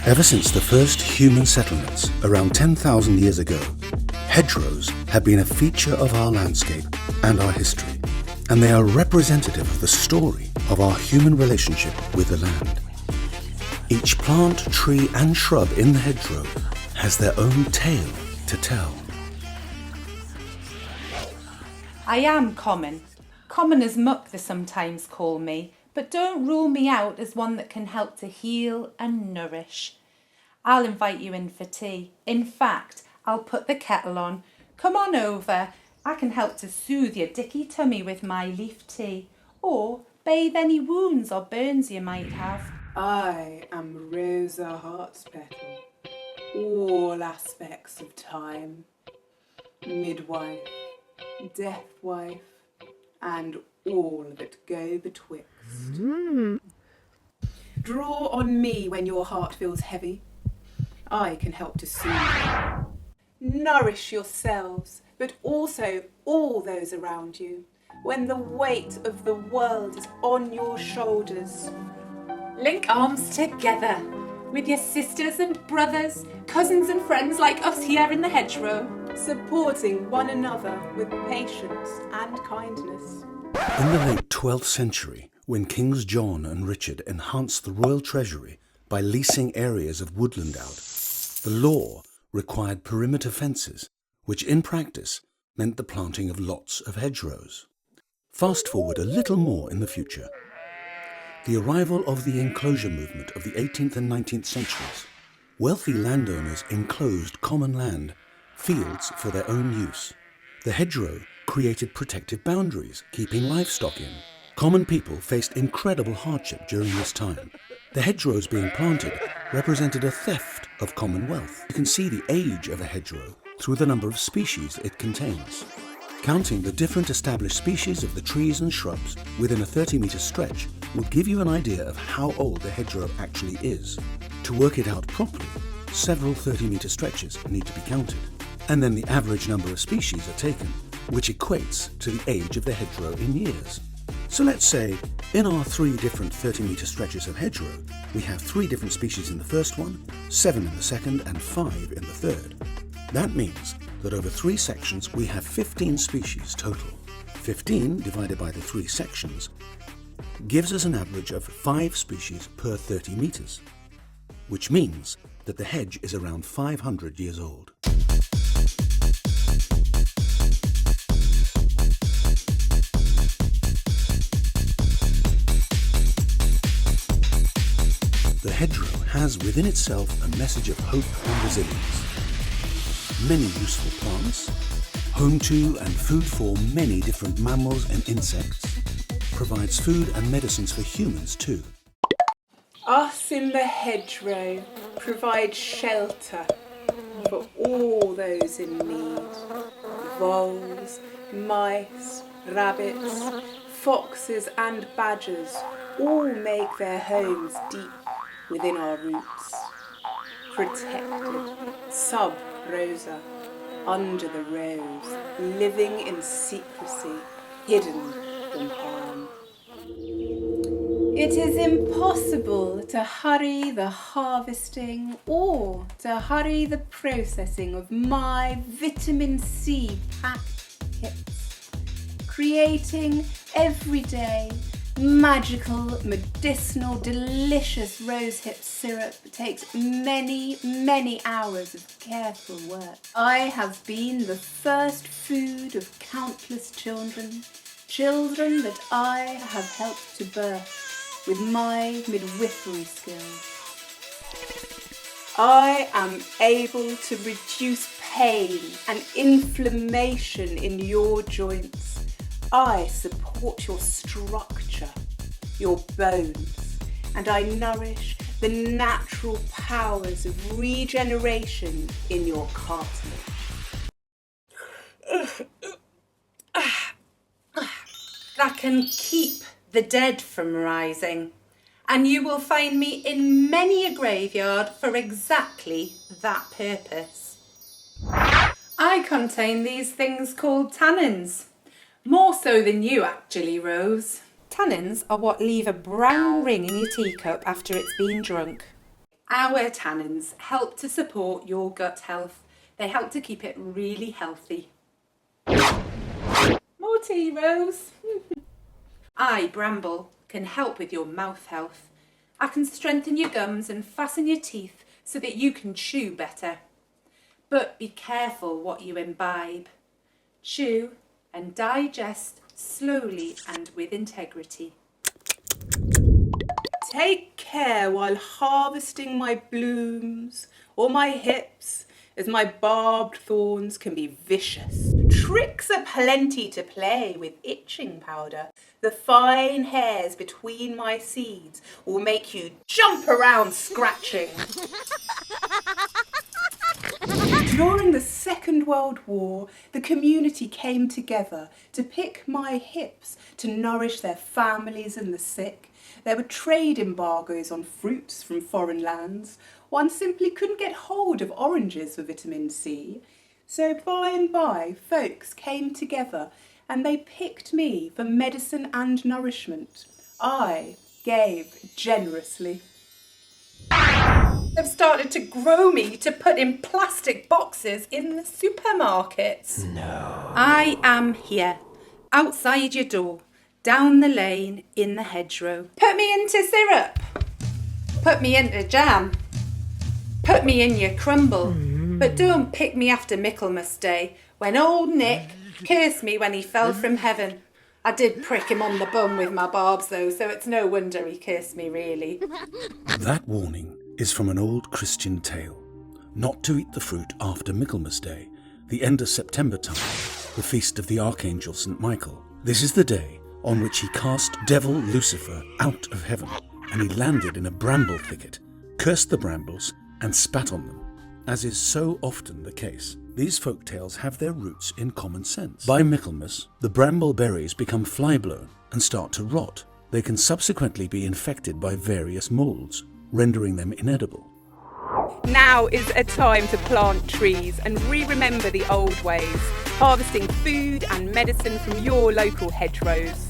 Ever since the first human settlements around 10,000 years ago, hedgerows have been a feature of our landscape and our history, and they are representative of the story of our human relationship with the land. Each plant, tree and shrub in the hedgerow has their own tale to tell. I am common. Common as muck they sometimes call me, but don't rule me out as one that can help to heal and nourish. I'll invite you in for tea. In fact, I'll put the kettle on. Come on over. I can help to soothe your dicky tummy with my leaf tea, or bathe any wounds or burns you might have. I am Rosa Heartspetal, all aspects of time, midwife, deathwife, and all that go betwixt. Draw on me when your heart feels heavy. I can help to soothe you. Nourish yourselves, but also all those around you, when the weight of the world is on your shoulders. Link arms together with your sisters and brothers, cousins and friends like us here in the hedgerow, supporting one another with patience and kindness. In the late 12th century, when Kings John and Richard enhanced the royal treasury by leasing areas of woodland out, the law required perimeter fences, which in practice meant the planting of lots of hedgerows. Fast forward a little more in the future. The arrival of the enclosure movement of the 18th and 19th centuries. Wealthy landowners enclosed common land, fields for their own use. The hedgerow created protective boundaries, keeping livestock in. Common people faced incredible hardship during this time. The hedgerows being planted represented a theft of common wealth. You can see the age of a hedgerow through the number of species it contains. Counting the different established species of the trees and shrubs within a 30-metre stretch will give you an idea of how old the hedgerow actually is. To work it out properly, several 30-metre stretches need to be counted, and then the average number of species are taken, which equates to the age of the hedgerow in years. So let's say, in our 3 different 30-metre stretches of hedgerow, we have 3 different species in the first one, 7 in the second, and 5 in the third. That means that over 3 sections we have 15 species total. 15 divided by the 3 sections gives us an average of 5 species per 30 metres, which means that the hedge is around 500 years old. The hedgerow has within itself a message of hope and resilience. Many useful plants, home to and food for many different mammals and insects, provides food and medicines for humans too. Us in the hedgerow provide shelter for all those in need. Voles, mice, rabbits, foxes and badgers all make their homes deep within our roots. Protected, sub rosa, under the rose, living in secrecy, hidden from harm. It is impossible to hurry the harvesting or to hurry the processing of my vitamin C packed hits. Creating every day magical, medicinal, delicious rosehip syrup takes many, many hours of careful work. I have been the first food of countless children that I have helped to birth with my midwifery skills. I am able to reduce pain and inflammation in your joints. I support your structure, your bones, and I nourish the natural powers of regeneration in your cartilage. That can keep the dead from rising, and you will find me in many a graveyard for exactly that purpose. I contain these things called tannins. More so than you actually, Rose. Tannins are what leave a brown ring in your teacup after it's been drunk. Our tannins help to support your gut health. They help to keep it really healthy. More tea, Rose. I, Bramble, can help with your mouth health. I can strengthen your gums and fasten your teeth so that you can chew better. But be careful what you imbibe. Chew and digest slowly and with integrity. Take care while harvesting my blooms or my hips, as my barbed thorns can be vicious. Tricks are plenty to play with itching powder. The fine hairs between my seeds will make you jump around scratching. During the Second World War, the community came together to pick my hips to nourish their families and the sick. There were trade embargoes on fruits from foreign lands. One simply couldn't get hold of oranges for vitamin C. So by and by, folks came together and they picked me for medicine and nourishment. I gave generously. They've started to grow me to put in plastic boxes in the supermarkets. No. I am here, outside your door, down the lane, in the hedgerow. Put me into syrup. Put me into jam. Put me in your crumble. But don't pick me after Michaelmas Day, when old Nick cursed me when he fell from heaven. I did prick him on the bum with my barbs though, so it's no wonder he cursed me really. That warning is from an old Christian tale. Not to eat the fruit after Michaelmas Day, the end of September time, the feast of the Archangel St. Michael. This is the day on which he cast devil Lucifer out of heaven, and he landed in a bramble thicket, cursed the brambles, and spat on them. As is so often the case, these folk tales have their roots in common sense. By Michaelmas, the bramble berries become fly-blown and start to rot. They can subsequently be infected by various moulds, rendering them inedible. Now is a time to plant trees and remember the old ways, harvesting food and medicine from your local hedgerows.